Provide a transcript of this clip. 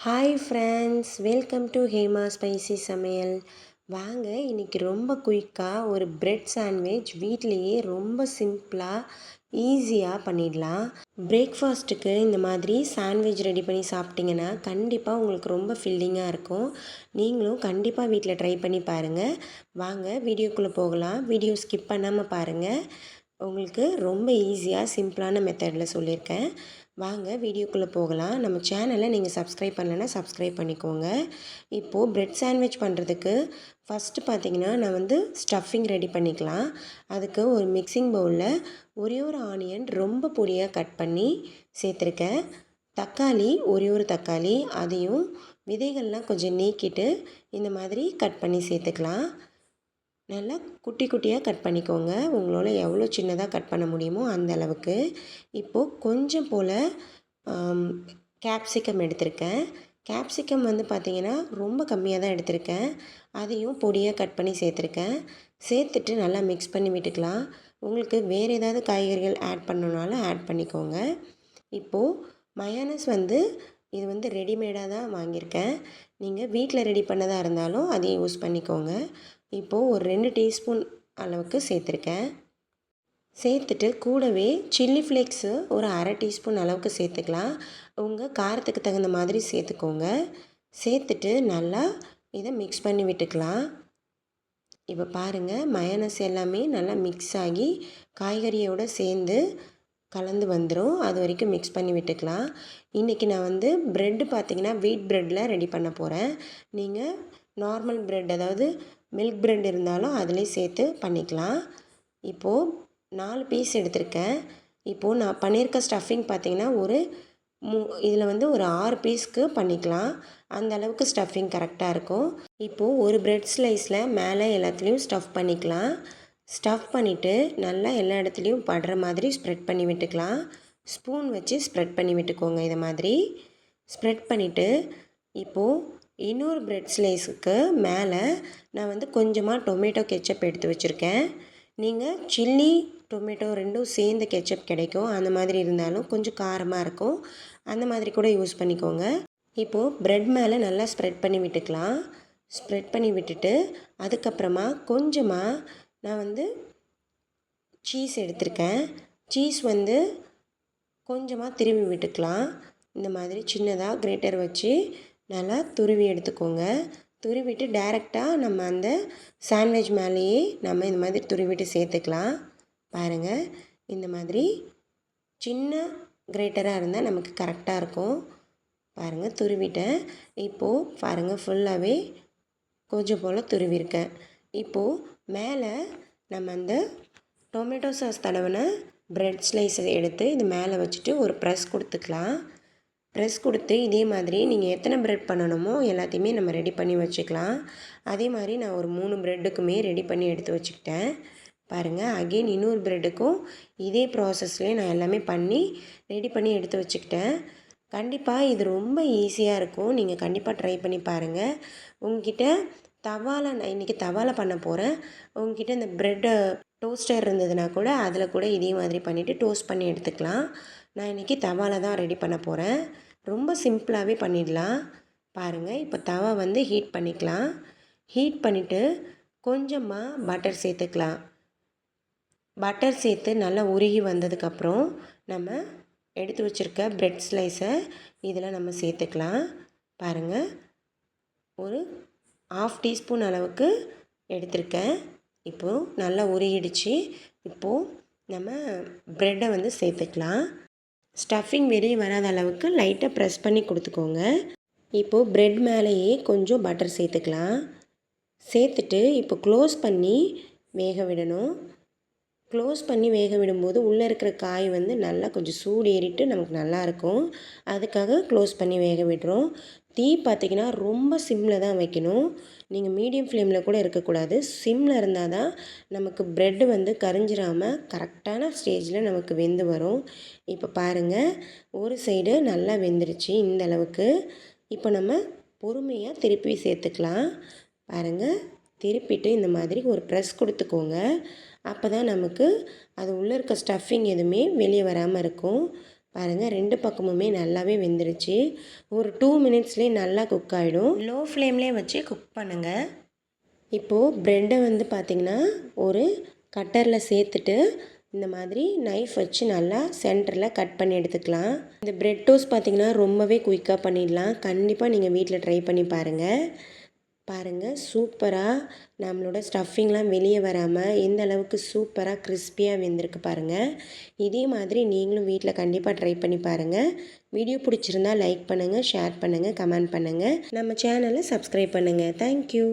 Hi friends, welcome to Hema spicy சமையல். வாங்க இன்றைக்கி ரொம்ப குயிக்காக ஒரு பிரெட் சாண்ட்விச் வீட்டிலையே ரொம்ப சிம்பிளாக ஈஸியாக பண்ணிடலாம். பிரேக்ஃபாஸ்ட்டுக்கு இந்த மாதிரி சாண்ட்விச் ரெடி பண்ணி சாப்பிட்டிங்கன்னா கண்டிப்பாக உங்களுக்கு ரொம்ப ஃபில்லிங்காக இருக்கும். நீங்களும் கண்டிப்பாக வீட்டில் ட்ரை பண்ணி பாருங்கள். வாங்க வீடியோக்குள்ளே போகலாம். வீடியோ ஸ்கிப் பண்ணாமல் பாருங்கள். உங்களுக்கு ரொம்ப ஈஸியாக சிம்பிளான மெத்தடில் சொல்லியிருக்கேன். வாங்க வீடியோக்குள்ளே போகலாம். நம்ம சேனலை நீங்கள் சப்ஸ்கிரைப் பண்ணலைன்னா சப்ஸ்கிரைப் பண்ணிக்கோங்க. இப்போது பிரெட் சாண்ட்விச் பண்ணுறதுக்கு ஃபஸ்ட்டு பார்த்திங்கன்னா நான் ஸ்டஃபிங் ரெடி பண்ணிக்கலாம். அதுக்கு ஒரு மிக்சிங் பவுலில் ஒரே ஒரு ஆனியன் ரொம்ப பொடியாக கட் பண்ணி சேர்த்துருக்கேன். தக்காளி ஒரே ஒரு தக்காளி, அதையும் விதைகள்லாம் கொஞ்சம் நீக்கிட்டு இந்த மாதிரி கட் பண்ணி சேர்த்துக்கலாம். நல்லா குட்டி குட்டியாக கட் பண்ணிக்கோங்க. உங்களால் எவ்வளோ சின்னதாக கட் பண்ண முடியுமோ அந்த அளவுக்கு. இப்போது கொஞ்சம் போல் கேப்சிகம் எடுத்திருக்கேன். கேப்சிகம் பார்த்திங்கன்னா ரொம்ப கம்மியாக தான் எடுத்திருக்கேன். அதையும் பொடியாக கட் பண்ணி சேர்த்துருக்கேன். சேர்த்துட்டு நல்லா மிக்ஸ் பண்ணி விட்டுக்கலாம். உங்களுக்கு வேறு ஏதாவது காய்கறிகள் ஆட் பண்ணணுனாலும் ஆட் பண்ணிக்கோங்க. இப்போது மயோனஸ் இது ரெடிமேடாக தான் வாங்கியிருக்கேன். நீங்கள் வீட்டில் ரெடி பண்ணதாக இருந்தாலும் அதையும் யூஸ் பண்ணிக்கோங்க. இப்போது ஒரு 2 டீஸ்பூன் அளவுக்கு சேர்த்துருக்கேன். சேர்த்துட்டு கூடவே சில்லி ஃப்ளேக்ஸு ஒரு அரை டீஸ்பூன் அளவுக்கு சேர்த்துக்கலாம். உங்கள் காரத்துக்கு தகுந்த மாதிரி சேர்த்துக்கோங்க. சேர்த்துட்டு நல்லா இதை மிக்ஸ் பண்ணி விட்டுக்கலாம். இப்போ பாருங்கள், மயோனஸ் எல்லாமே நல்லா மிக்ஸ் ஆகி காய்கறியோடு சேர்ந்து கலந்து வந்துடும். அது வரைக்கும் மிக்ஸ் பண்ணி விட்டுக்கலாம். இன்றைக்கி நான் ப்ரெட்டு பார்த்திங்கன்னா வீட் ப்ரெட்டில் ரெடி பண்ண போகிறேன். நீங்கள் நார்மல் ப்ரெட், அதாவது மில்க் ப்ரெட் இருந்தாலும் அதிலே சேர்த்து பண்ணிக்கலாம். இப்போது 4 பீஸ் எடுத்திருக்கேன். இப்போது நான் பண்ணியிருக்க ஸ்டஃபிங் பார்த்திங்கன்னா இதில் ஒரு 6 பீஸ்க்கு பண்ணிக்கலாம். அந்த அளவுக்கு ஸ்டஃபிங் கரெக்டாக இருக்கும். இப்போது ஒரு ப்ரெட் ஸ்லைஸில் மேலே எல்லாத்துலேயும் ஸ்டஃப் பண்ணிக்கலாம். ஸ்டஃப் பண்ணிவிட்டு நல்லா எல்லா இடத்துலையும் படுற மாதிரி ஸ்ப்ரெட் பண்ணி விட்டுக்கலாம். ஸ்பூன் வச்சு ஸ்ப்ரெட் பண்ணி விட்டுக்கோங்க. இதை மாதிரி ஸ்ப்ரெட் பண்ணிவிட்டு இப்போது இன்னொரு ப்ரெட் ஸ்லைஸுக்கு மேலே நான் கொஞ்சமாக டொமேட்டோ கெச்சப் எடுத்து வச்சுருக்கேன். நீங்கள் சில்லி டொமேட்டோ ரெண்டும் சேர்ந்த கெச்சப் கிடைக்கும். அந்த மாதிரி இருந்தாலும் கொஞ்சம் காரமாக இருக்கும். அந்த மாதிரி கூட யூஸ் பண்ணிக்கோங்க. இப்போது ப்ரெட் மேலே நல்லா ஸ்ப்ரெட் பண்ணி விட்டுக்கலாம். ஸ்ப்ரெட் பண்ணி விட்டுட்டு அதுக்கப்புறமா கொஞ்சமாக நான் சீஸ் எடுத்திருக்கேன். சீஸ் கொஞ்சமாக திருவி விட்டுக்கலாம். இந்த மாதிரி சின்னதாக கிரேட்டர் வச்சு நல்லா துருவி எடுத்துக்கோங்க. துருவிட்டு டைரெக்டாக நம்ம அந்த சாண்ட்விச் மேலேயே நம்ம இந்த மாதிரி துருவிட்டு சேர்த்துக்கலாம். பாருங்கள், இந்த மாதிரி சின்ன கிரேட்டராக இருந்தால் நமக்கு கரெக்டாக இருக்கும். பாருங்கள், துருவிட்டேன். இப்போது பாருங்கள், ஃபுல்லாகவே கொஞ்சம் போல் துருவிருக்கேன். இப்போது மேலே நம்ம அந்த டொமேட்டோ சாஸ் தடவின ப்ரெட் ஸ்லைஸை எடுத்து இது மேலே வச்சுட்டு ஒரு ப்ரெஸ் கொடுத்துக்கலாம். ப்ரெஸ் கொடுத்து இதே மாதிரி நீங்கள் எத்தனை ப்ரெட் பண்ணணுமோ எல்லாத்தையுமே நம்ம ரெடி பண்ணி வச்சுக்கலாம். அதே மாதிரி நான் ஒரு 3 ப்ரெட்டுக்குமே ரெடி பண்ணி எடுத்து வச்சுக்கிட்டேன். பாருங்கள், அகெயின் இன்னொரு ப்ரெட்டுக்கும் இதே ப்ராசஸ்லேயே நான் எல்லாமே பண்ணி ரெடி பண்ணி எடுத்து வச்சுக்கிட்டேன். கண்டிப்பாக இது ரொம்ப ஈஸியாக இருக்கும். நீங்கள் கண்டிப்பாக ட்ரை பண்ணி பாருங்கள். உங்ககிட்ட நான் இன்றைக்கி தவாவில் பண்ண போகிறேன். உங்ககிட்ட இந்த ப்ரெட்டு டோஸ்டர் இருந்ததுன்னா கூட அதில் கூட இதே மாதிரி பண்ணிவிட்டு டோஸ்ட் பண்ணி எடுத்துக்கலாம். நான் இன்றைக்கி தவாவில் தான் ரெடி பண்ண போகிறேன். ரொம்ப சிம்பிளாகவே பண்ணிடலாம். பாருங்கள், இப்போ தவா ஹீட் பண்ணிக்கலாம். ஹீட் பண்ணிவிட்டு கொஞ்சமாக பட்டர் சேர்த்துக்கலாம். பட்டர் சேர்த்து நல்லா உருகி வந்ததுக்கப்புறம் நம்ம எடுத்து வச்சுருக்க ப்ரெட் ஸ்லைஸை இதில் நம்ம சேர்த்துக்கலாம். பாருங்கள், ஒரு 1/2 டீஸ்பூன் அளவுக்கு எடுத்திருக்கேன். இப்போது நல்லா உருகிடுச்சு. இப்போது நம்ம ப்ரெட்டை சேர்த்துக்கலாம். ஸ்டஃபிங் வெளியே வராத அளவுக்கு லைட்டாக ப்ரெஸ் பண்ணி கொடுத்துக்கோங்க. இப்போது ப்ரெட் மேலேயே கொஞ்சம் பட்டர் சேர்த்துக்கலாம். சேர்த்துட்டு இப்போ க்ளோஸ் பண்ணி வேக விடணும். க்ளோஸ் பண்ணி வேக விடும்போது உள்ளே இருக்கிற காய் நல்லா கொஞ்சம் சூடு ஏறிட்டு நமக்கு நல்லாயிருக்கும். அதுக்காக க்ளோஸ் பண்ணி வேக விடுறோம். தீ பார்த்திங்கன்னா ரொம்ப சிம்மில் தான் வைக்கணும். நீங்கள் மீடியம் ஃப்ளேமில் கூட இருக்கக்கூடாது. சிம்மில் இருந்தால் தான் நமக்கு ப்ரெட்டு கரிஞ்சிராமல் கரெக்டான ஸ்டேஜில் நமக்கு வெந்து வரும். இப்போ பாருங்கள், ஒரு சைடு நல்லா வெந்துருச்சு இந்த அளவுக்கு. இப்போ நம்ம பொறுமையாக திருப்பி சேர்த்துக்கலாம். பாருங்கள், திருப்பிட்டு இந்த மாதிரி ஒரு ப்ரெஸ் கொடுத்துக்கோங்க. அப்போ தான் நமக்கு அது உள்ளே இருக்க ஸ்டஃபிங் எதுவுமே வெளியே வராமல் இருக்கும். பாருங்கள் 2 பக்கமுமே நல்லாவே வெந்துருச்சு. ஒரு 2 மினிட்ஸ்லேயே நல்லா குக் ஆகிடும். லோ ஃப்ளேம்லேயே வச்சு குக் பண்ணுங்கள். இப்போது ப்ரெட்டை வந்து பார்த்திங்கன்னா ஒரு கட்டரில் சேர்த்துட்டு இந்த மாதிரி நைஃப் வச்சு நல்லா சென்டரில் கட் பண்ணி எடுத்துக்கலாம். இந்த ப்ரெட் டோஸ்ட் பார்த்திங்கன்னா ரொம்பவே குயிக்காக பண்ணிடலாம். கண்டிப்பாக நீங்கள் வீட்டில் ட்ரை பண்ணி பாருங்கள் சூப்பராக நம்மளோட ஸ்டஃபிங்லாம் வெளியே வராமல் எந்த அளவுக்கு சூப்பராக கிறிஸ்பியாக வெந்திருக்கு பாருங்கள். இதே மாதிரி நீங்களும் வீட்டில் கண்டிப்பாக ட்ரை பண்ணி பாருங்கள். வீடியோ பிடிச்சிருந்தா லைக் பண்ணுங்கள், ஷேர் பண்ணுங்கள், கமெண்ட் பண்ணுங்கள். நம்ம சேனலை சப்ஸ்கிரைப் பண்ணுங்கள். தேங்க்யூ.